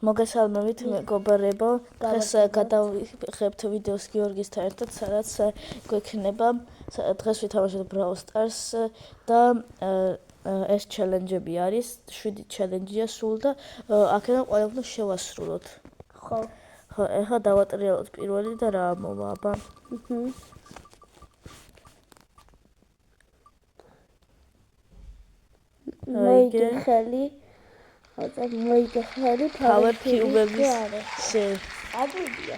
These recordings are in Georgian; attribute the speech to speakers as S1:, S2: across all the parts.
S1: მოგესალმებით მეგობრებო, დღეს გადავიღებთ ვიდეოს გიორგისთან ერთად, სადაც გვექნება დღეს ვითამაშოთ Brawl Stars და ეს ჩელენჯები არის, 7 ჩელენჯია სულ და აქედან ყველა უნდა შევასრულოთ.
S2: ხო,
S1: ეხლა დავატრიალოთ პირველი და რა მოვა, აბა.
S2: მოიგე ხელი. Აბა მოიგე ხელი
S1: Power Cube-ების
S2: აგებია.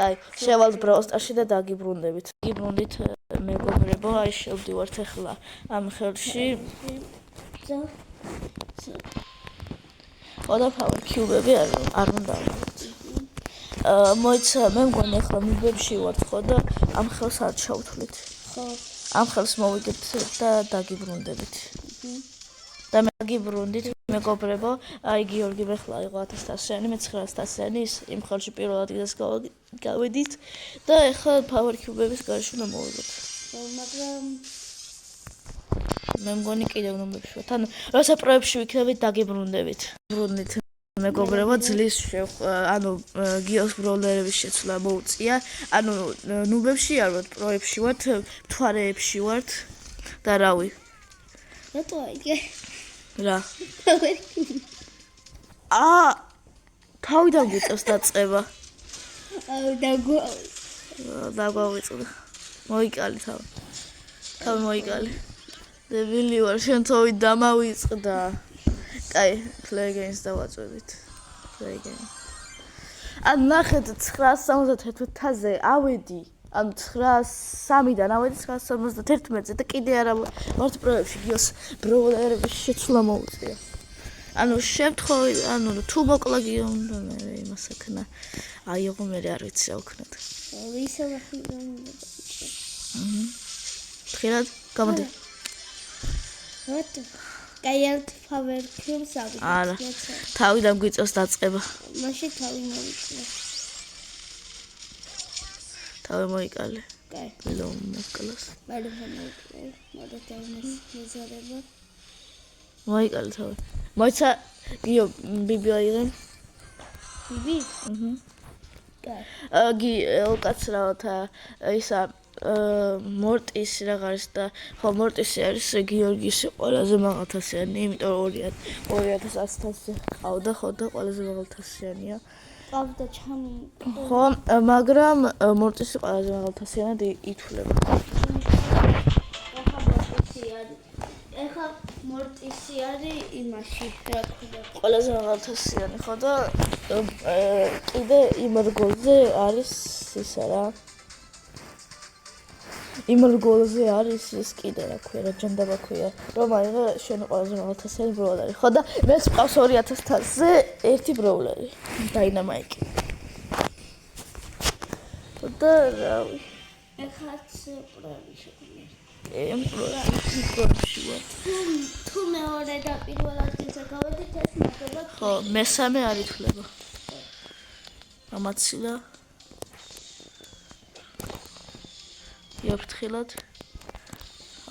S1: აი, შევალთ Brawl Stars-ში და დაგიბრუნდებით. გიბრუნდით მეგობრებო, აი შევდივართ ახლა ამ ხელში. და Power Cube-ები არ უნდა ავიღოთ. მოიცა, მე მგონი ახლა მიბებში ვართ ხო და ამ ხელს არ ჩავთვლით.
S2: ხო.
S1: ამ ხელს მოვიგეთ და დაგიბრუნდებით. და მე გიბრუნდით მეგობრებო, აი გიორგი მეხლა იყო 1000-იანი, მე 900-იანი, იმ ხელში პირველ ადგილას გავედით და ახლა Power Cube-ების გარშემო უნდა მოვიგოთ.
S2: მაგრამ
S1: მე მგონი კიდევ ნომრებში ვართ. ანუ როცა პროებში ვიქნებით დაგიბრუნდებით. ბრუნდით მეგობრებო, ძლის ანუ გიოს ბროლერების შეცვლა მოუწია. ანუ ნუბებში არ ვართ, პროებში ვართ, მთვარეებში ვართ და რავი.
S2: რატო აიგე?
S1: რა? თავიდან გიწევს დაწყება. დაგვავიწყდა. მოიკალი თავი. თავი მოიკალი. დებილი ვარ, შენ თავი დამავიწყდა. კაი, Play-Games დავაწვევით. Play-Game. ანუ ნახეთ 971-ზე ავედი. ანუ 903-დან ავედი 971-ზე და კიდე არა ვართ პროებში გიოს ბროლერების შეცვლა მოუწია. ანუ შემთხვევით, ანუ თუ მოკლა გიო უნდა მე იმას აკნა. აიღო მე არ ვიცი რა ვქნათ.
S2: ვისო ვახიდან.
S1: ხილად გამოდი.
S2: რატო? კაიალთ Power Cube-ს ავიღეთ.
S1: არა. თავიდან გვიწევს დაწყება.
S2: მაშინ თავი მოვიწევ.
S1: თავი მოიკალე.
S2: კაი.
S1: ლომ მოკლას.
S2: მალე მოვიწევ. მოდათავს მეზარება.
S1: მოიკალე თავი. მოიცა გიო ბიბი აიღე.
S2: ბიბი? კაი.
S1: ოკაცრავთა ისა მორტის რაღაც და ხო მორტისი არის გიორგის ყველაზე მაღალთასიანი, იმიტომ 2010-ზე ყავდა ხო და ყველაზე მაღალთასიანია.
S2: ყავდა ჩამი.
S1: ხო, მაგრამ მორტისი ყველაზე მაღალთასიანად ითვლება.
S2: ეხლა მორტისი არის იმაში, რა ქვია.
S1: ყველაზე მაღალთასიანი ხო და კიდე იმ რგოლზე არის ისა რა. იმ რგოლზე არის ის კიდე რა ქვია, რა ჯანდაბა ქვია, რომ აიღე შენ ყველაზე მაღალთასიანი ბროლერი. ხო და მეც მყავს 2000-ზე ერთი ბროლერი, დაინამაიკი. და რავი.
S2: ეხლაც პროები შეგვიძლია.
S1: პროებში ვარ.
S2: თუ მეორე და პირველ ადგილზე გავედით, ეს ნაკლებად.
S1: ხო, მესამე არ ითვლება. ამაცილა. იაფრთხილად.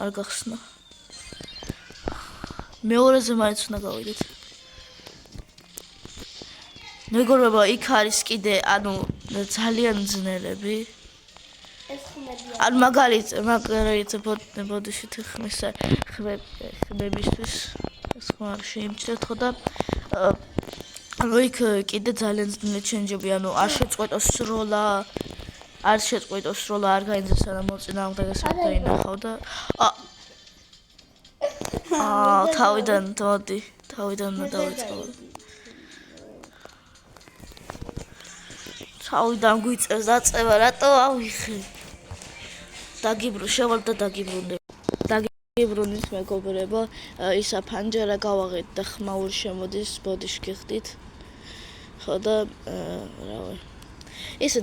S1: არ გახსნა. მეორეზე მაინც უნდა გავიდეთ. მეგობრებო, იქ არის კიდე, ანუ ძალიან ძნელები.
S2: ეს ხმებია.
S1: ან მაგალითად ბოდიშით ხმებისთვის ეს ხმა არ შეიმჩნევთ ხო და ანუ იქ კიდე ძალიან ძნელი ჩენჯები, ანუ არ შეწყვეტოს სროლა, არ შეწყვეტოს სროლა, არ გაინძებს სანამ მოწინააღმდეგეს არ დაინახავ და თავიდან მოდი, თავიდან უნდა დავიწყო. თავიდან გვიწევს დაწყება, რატო ავიხე? შევვალთ და დაგიბრუნდებით. დაგიბრუნდით მეგობრებო, ისა ფანჯარა გავაღეთ და ხმაური შემოდის, ბოდიში გიხდით. ხო და რავი. ესე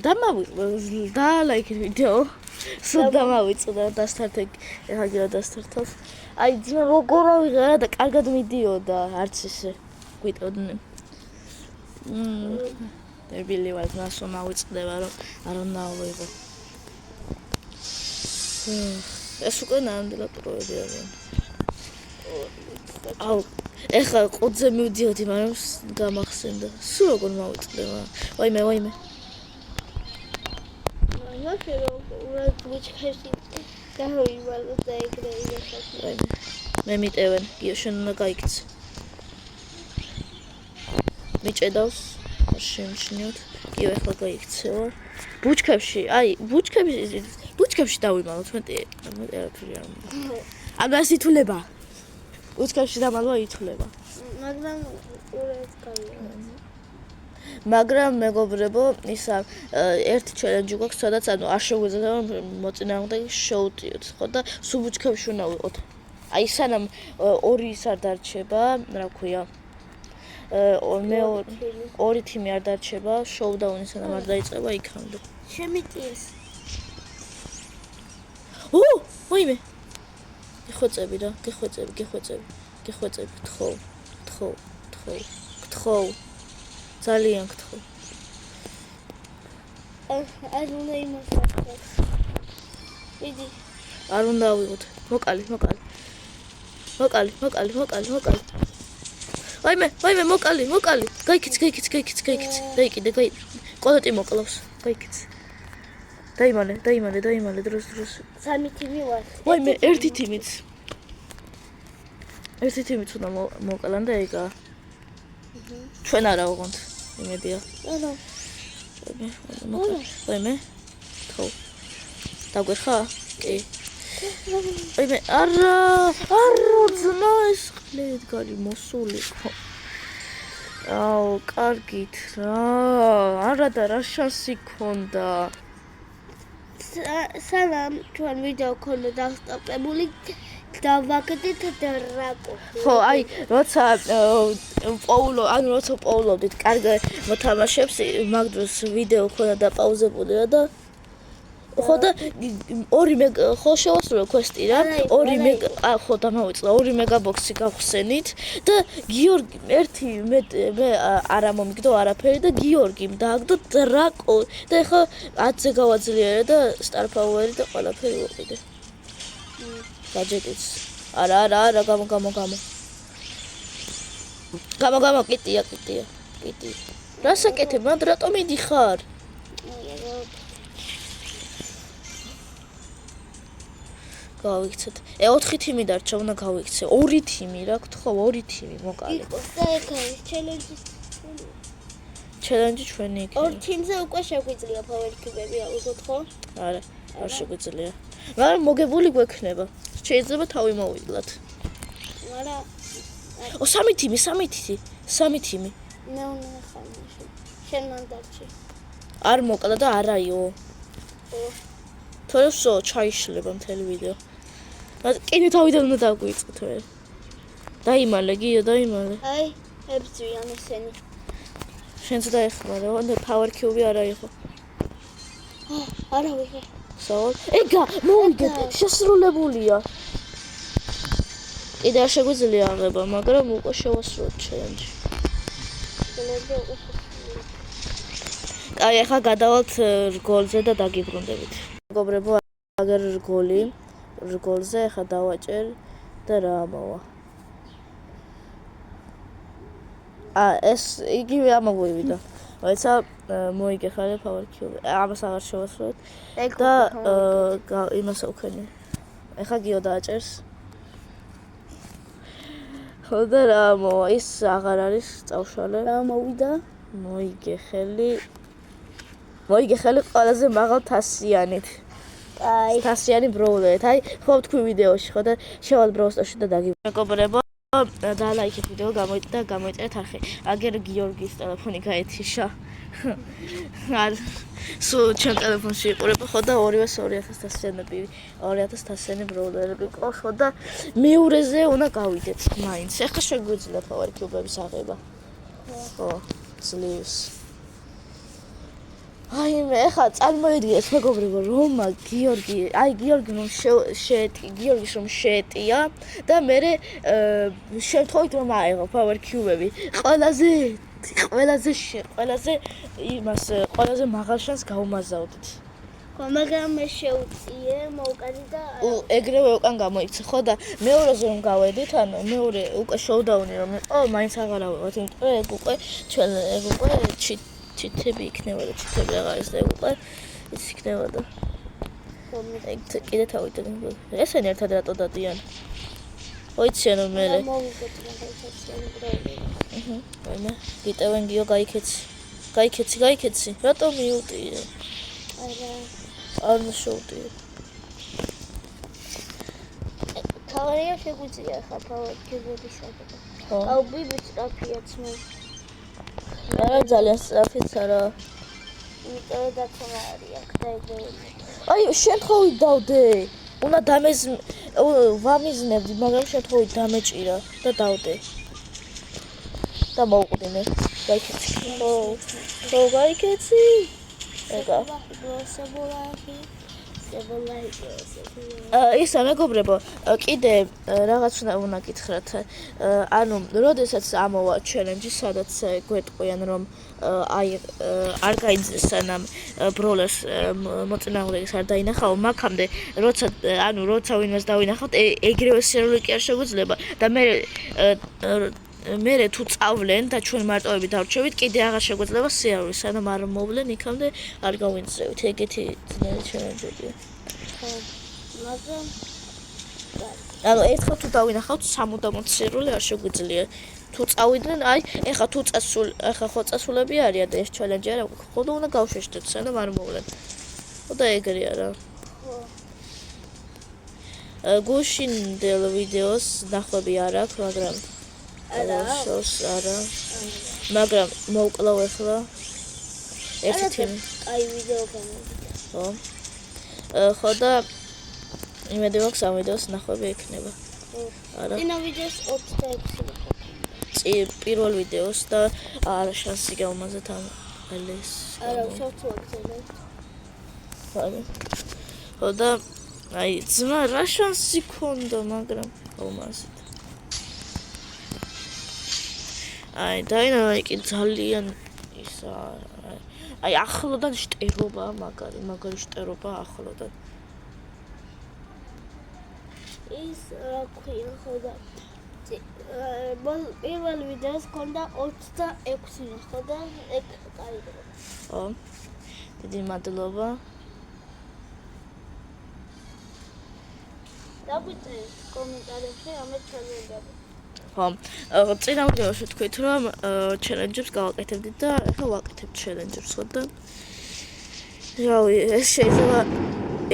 S1: დალაიქეთ ვიდეო. სულ დამავიწყდა დასტარტე, ეხლა გიო დასტარტავს. აი ძმა როგორ ავიღე რა და კარგად მიდიოდა, არც ესე გვიტოდნენ. დებილი ვარ, ნასო მავიწყდება რომ არ უნდა ავიღო. ეს უკვე ნამდვილად პროები არიან. აუ, ეხლა ყუთზე მივდიოდი, მაგრამ გამახსენდა. გახსენდა. სულ როგორ მოვიწყდება. ვაიმე.
S2: მაშინ რომ უბრალოდ ბუჩქებში გაივალოთ და ეგრე იღებთ.
S1: ვაიმე. მე მიტევენ, გიო შენ უნდა გაიქცე. მიჭედავს, არ შემჩნიოთ. გიო ახლა გაიქცევა. ბუჩქებში დავიმალოთ, მეტი არაფერი არ უნდა. ამას ითვლება. ბუჩქებში დამალვა ითვლება.
S2: მაგრამ უბრალოდ გაივალოთ.
S1: მაგრამ მეგობრებო, ისა ერთი ჩელენჯი გვაქვს, სადაც არ შეგვიძლია მოწინააღმდეგე შევუტიოთ, ხო და სულ ბუჩქებში უნდა ვიყოთ. აი სანამ ორი ის არ დარჩება, რა ქვია, ორი თიმი არ დარჩება, შოუდაუნი სანამ არ დაიწყება იქამდე.
S2: შემიტიეს.
S1: ვაიმე. გეხვეწები რა, გეხვეწები, გთხოვ. ძალიან გთხოვ.
S2: არ უნდა იმასაკეთოს. ვიდი.
S1: არ უნდა ავიღოთ. მოკალი. ვაიმე, მოკალი. გაიქიც. დაიკიდე. კოლეტი მოკლავს. გაიქიც. დაიმალე დროს.
S2: სამი თიმი ვარ.
S1: ვაიმე, ერთი თიმიც უნდა მოკლან და ეგა. ჩვენ არა ვღონთ. იმედია.
S2: არა.
S1: ვაიმე. თქო. დაგვეხა? კი. ვაიმე, არა, ძმა ეს ხლედგარი მოსული ხო. აუ, კარგით რა. არა და რა შანსი ქონდა.
S2: სანამ ჩვენ ვიდეო ქონდა დასტოპებული დავაგდით დრაკოს.
S1: ხო, აი, როცა პოულობდით კარგ მოთამაშებს, მაგ დროს ვიდეო ქონდა დაპაუზებული რა და ხო და 2 მეგა ხო შევასრულე კვესტი რა. 2 მეგა ხო დამავიწყდა 2 მეგაბოქსი გავხსენით და გიორგი მე არა მომიგდო არაფერი და გიორგიმ დააგდო დრაკო და ეხა 10-ზე გავაძლიერე და სტარ პაუერი და ყველაფერი ვიყიდე. გაჯეტიც. არა, გამო, კიტია. რა საკეთებ, მანდ რატომ მიდიხარ? გავიქცეთ. 4 თიმი დარჩა, უნდა გავიქცე. 2 თიმი რა გთხოვ, 2 თიმი მოკალი.
S2: იყოს და ეხა ჩელენჯი.
S1: ჩელენჯი ჩვენი იქნება.
S2: 2 თიმზე უკვე შეგვიძლია power cube-ები ავიღოთ, ხო?
S1: არა, არ შეგვიძლია. მაგრამ მოგებული გვექნება. შეიძლება თავი მოვიდლათ.
S2: არა.
S1: 3 თიმი.
S2: მე უნდა ხარ მაშინ. შენ მან დარჩი.
S1: არ მოკლა და არაიო. თორე ვსო ჩაიშლება მთელი ვიდეო. კიდე თავიდან უნდა დაგვიწყოთ ვერ. დაიმალე, გიო, დაიმალე.
S2: აი, ებძვიან ესენი.
S1: შენც დაეხმარა, და power cube არა იყო.
S2: არა ვიღე.
S1: სავალ. ეგა, მოვიგეთ, შესრულებულია. კიდე არ შეგვიძლია აღება, მაგრამ უკვე შევასრულოთ ჩელენჯი. აი, ახლა გადავალთ რგოლზე და დაგიბრუნდებით. მეგობრებო, აგერ რგოლზე ახლა დავაჭერ და რა ამოვა. ეს იგივე ამოვივიდა. ვაიცა მოიგე ხარ power cube. ამას აღარ შევასრულოთ. და იმას ვქენი. ახლა გიო დააჭერს. ხო და რა ამოვა, ის აღარ არის წავშალე.
S2: რა მოვიდა?
S1: მოიგე ხელი ყველაზე მაღალ თასიანით.
S2: აი,
S1: თასიანი ბროულერით. აი, ხო თქვი ვიდეოში ხო და შევალ ბროუსტოში და დაგიბრუნდეთ. მეგობრებო, დალაიქეთ ვიდეო, გამოიწერეთ არხი. აგერ გიორგის ტელეფონი გაეთიშა. არ სულ ჩემ ტელეფონში იყურება ხო და 2000 თასიანები, 2000 თასიანი ბროულერები ყავს ხო და მეორეზე უნდა გავიდეთ მაინც. ეხლა შეგვიძლია power cube-ების აღება. ხო, ძლივს. აი მე ხა წარმოიდგინეთ მეგობრებო რომ გიორგის რომ შეეტია და მე შემთხვევით რომ აიღო power cube-ები ყველაზე მაღალ შანსს გაუმაზავდით.
S2: მაგრამ მე შევწიე მოვკალი და
S1: ეგრევე უკან გამოიქცა ხო და მეორეზე რომ გავედით ანუ მეორე უკვე შოუდაუნი რომ იყო მაინც აღარ ავიღოთ იმიტომ ეგ უკვე ჩვენ ეგ უკვე ჩიტები იქნებოდა ჩიტები აღარ ის და ეგ უკვე ის იქნებოდა ეგ კიდე თავით ესენი ერთად რატო დადიან ოიცი ანუ მე აჰა გიტევენ გიო გაიქეცი რატო მიუტიე არ შევტიე
S2: თავია შეგვიძლია ხა ფავორიტების საკითხი აუ ბიბი სწრაფიაც მე
S1: არა ძალიან სწრაფიც არა
S2: იმიტომ დაცომა არის აქ და ეგრევე
S1: აი შემთხვევით დავდე უნდა დამეს ვამიზნებდი მაგრამ შემთხვევით დამეჭირა და დავდე და მოვყვდინე გაიქეცი ხო გაიქეცი ეგა ისა მეგობრებო კიდე რაღაც უნდა გითხრათ ანუ როდესაც ამოვა ჩელენჯი სადაც გვეტყვიან რომ აი არ გაიძეს სანამ ბროლერს მოწინააღმდეგეს არ დაინახავ მაგამდე როცა ვინმეს დავინახავთ ეგრევე სერვერი კი არ შეგვიძლია და მე თუ წავლენ და ჩვენ მარტოები დავრჩევით კიდე აღარ შეგვიძლია სიარული სანამ არ მოვლენ იქამდე არ გავინწევით ეგეთი ძნელი ჩელენჯებია
S2: მაგრამ
S1: ანუ ერთხელ თუ დავინახავთ სამუდამოდ სიარული არ შეგვიძლია თუ წავიდნენ აი ეხა თუ ხო წასულები არიან და ეს ჩელენჯი არა ხო და უნდა გავშეშტეთ სანამ არ მოვლენ ხო და ეგრეა რა გუშინდელ ვიდეოს ნახვები არ აქვს მაგრამ შორს არა მაგრამ მოვკლავ ახლა ერთი თემი
S2: აი ვიდეო გამოვიდა
S1: ხო და იმედი მაქვს ამ ვიდეოს ნახვები ექნება არა
S2: წინა ვიდეოს 26
S1: პირველ ვიდეოს და არა შანსი გავმაზეთ ამ ელეს
S2: არა შორტს ვაქცევთ
S1: ხო და აი ძმა რა შანსი ქონდა მაგრამ გავმაზეთ აი დაინამიკი ძალიან ისა აი ახლოდან შტერობა მაგარი შტერობა ახლოდან
S2: ის რა ქვია ხო და პირველ ვიდეოს ქონდა 26 ნახო და ეგ კარგია
S1: ხო დიდი მადლობა
S2: დაგვიწერეთ კომენტარებში ამეთ ჩანელები
S1: ხო წინა ვიდეოში თქვით რომ ჩელენჯებს გავაკეთებდით და ახლა ვაკეთებ ჩელენჯებს ხო და რავი ეს შეიძლება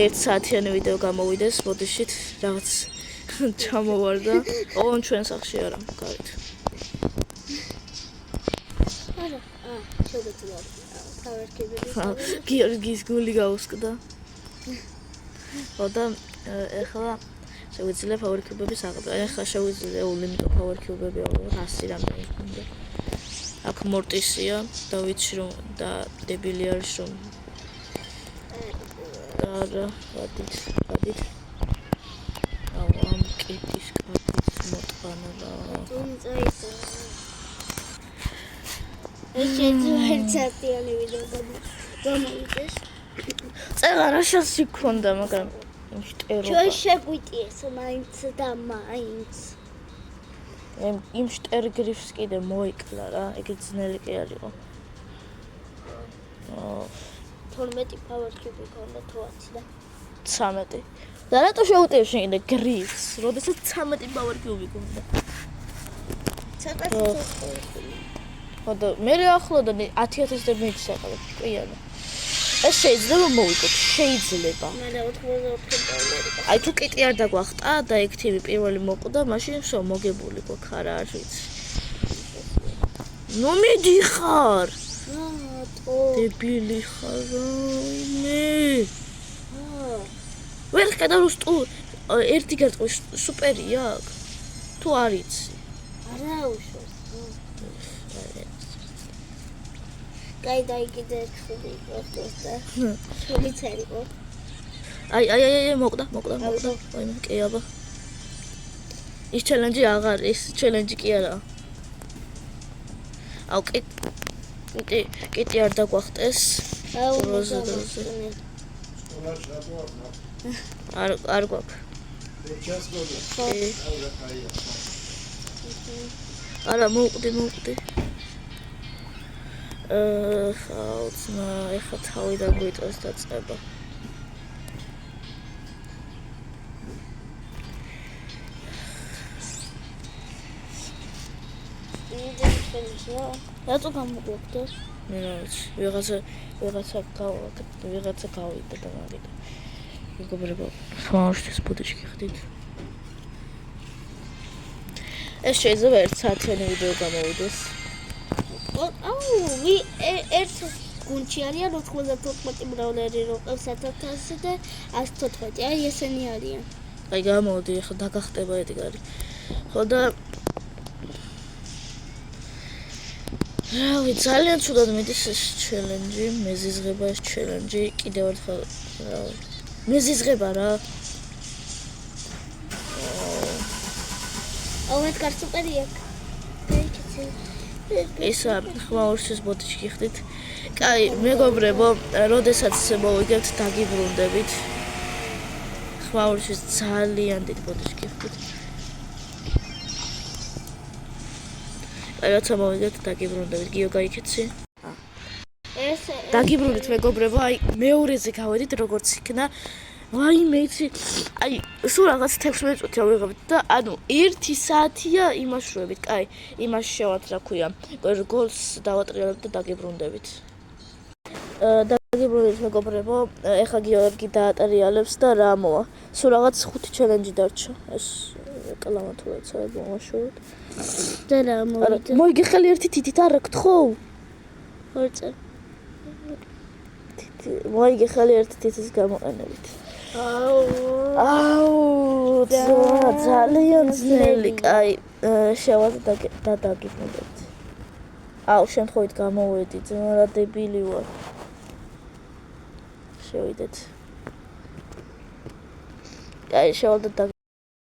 S1: 1 საათიანი ვიდეო გამოვიდეს ბოდიშით რაღაც ჩამოვარდა ოღონ ჩვენ სახში არა გარეთ
S2: არა შეგეძლო თავერკებები
S1: გიორგის გული გაუსკდა ხო და ახლა შეგვიძლია ფავორიტებების აღება. ახლა შეგვიძლია ულიმიტო ფავორიტებები აღება 100 რამდენი უნდა. აქ მორტისია და ვიცი რომ და დებილი არის რომ არა, ვადით. ამ კეთის კარტის მოტყანა და
S2: წაიწა. ეს შეძვერცატიანი ვიდეო გამოვიდეს.
S1: წეღა რა შანსი გქონდა, მაგრამ შტერობა.
S2: ჩვენ შეგვიტიეს მაინც და მაინც.
S1: იმ შტერგრიფს კიდე მოიკლა რა, ეგ ძნელი კი არისო.
S2: 12 power cube გქონდა თუ 10 და
S1: 13. და რატო შევუტევ შენ გრიფს, როდესაც 13 power cube გქონდა?
S2: ცოტა
S1: ხო და მე ახლოდან 10000 დემეჯს საყალებ, ყიანა. ეს შეიძლება მოვიკოთ, შეიძლება.
S2: მე 84 დოლარი.
S1: აი თუ კიტი არ დაგვახტა და ეგ თემი პირველი მოკვდა, მაშინ всё მოგებული გვაქვს, არა არ ვიცი. ნუ მიდიხარ. დებილი ხარ მე. ვერ გადავსტუ ერთი გარტყო სუპერია აქ. თუ არიცი.
S2: არა უშავს. გაიდაიგიდე ხუდი პოსტა. თულიწერიკო.
S1: აი მოკვდა. ვაიმე, კი აბა. ის ჩელენჯი აღარ, ის ჩელენჯი კი არა. აუ კიტი არ დაგვახტეს.
S2: აუ
S1: არ გვაქვს. არა, მოვყდი. ხაუცნა, ეხლა თავიდან გვიწევს დაწყება.
S2: რატო გამოგვიყვეს?
S1: მე რა ვიცი, ვიღაცა გავიდა და მაგით. მეგობრებო, ხმაურშის ბუდეში გიხდით. ეს შეიძლება 1 საათიანი ვიდეო გამოვიდეს.
S2: ერთ გუნდში არიან 94 მრავლერი როყევს 1000 და 114. აი ესენი არიან.
S1: აი გამოდი, ახლა დაგახტება ედგარი. ხო და რავი, ძალიან ცუდად მიდის ეს ჩელენჯი, მეზიზღება ეს ჩელენჯი, კიდევ ერთხელ რავი. მეზიზღება რა.
S2: ოღონდ კარტოპელი აქვს.
S1: ისა ხმაურშის ბუდეში გიხდით. კაი, მეგობრებო, როდესაც მოვიგებთ დაგიბრუნდებით. ხმაურშის ძალიან დიდ ბუდეში გიხდით. აი, რაცა მოვიგებთ დაგიბრუნდებით. გიო გაიქეცი?
S2: ეს
S1: დაგიბრუნდით მეგობრებო, აი მეორეზე გავედით როგორც იქნა. ვაიმე იცი, აი სულ რაღაც 16 წუთი ავიღებთ და ანუ 1 საათია იმაშროებით. კაი, იმას შევათ რა ქვია. გოლს დავატრიალებთ და დაგიბრუნდებით. დაგიბრუნდით მეგობრებო, ეხლა გიორგი დაატრიალებს და რა მოვა. სულ რაღაც 5 ჩელენჯი დარჩა. ეს რეკლამა თუ ეცაა მომაშოროთ.
S2: და რა მოვიდა?
S1: მოიგე ხელი ერთი თითით არ გთხოვ?
S2: ორწე.
S1: მოიგე ხელი ერთი თითის გამოყენებით. აუ, ძალიან ძნელი, კაი, შევად და დაგიბრუნდებით. აუ, შემთხვევით გამოვედი, რა დებილი ვარ. შევიდეთ. კაი, შევად და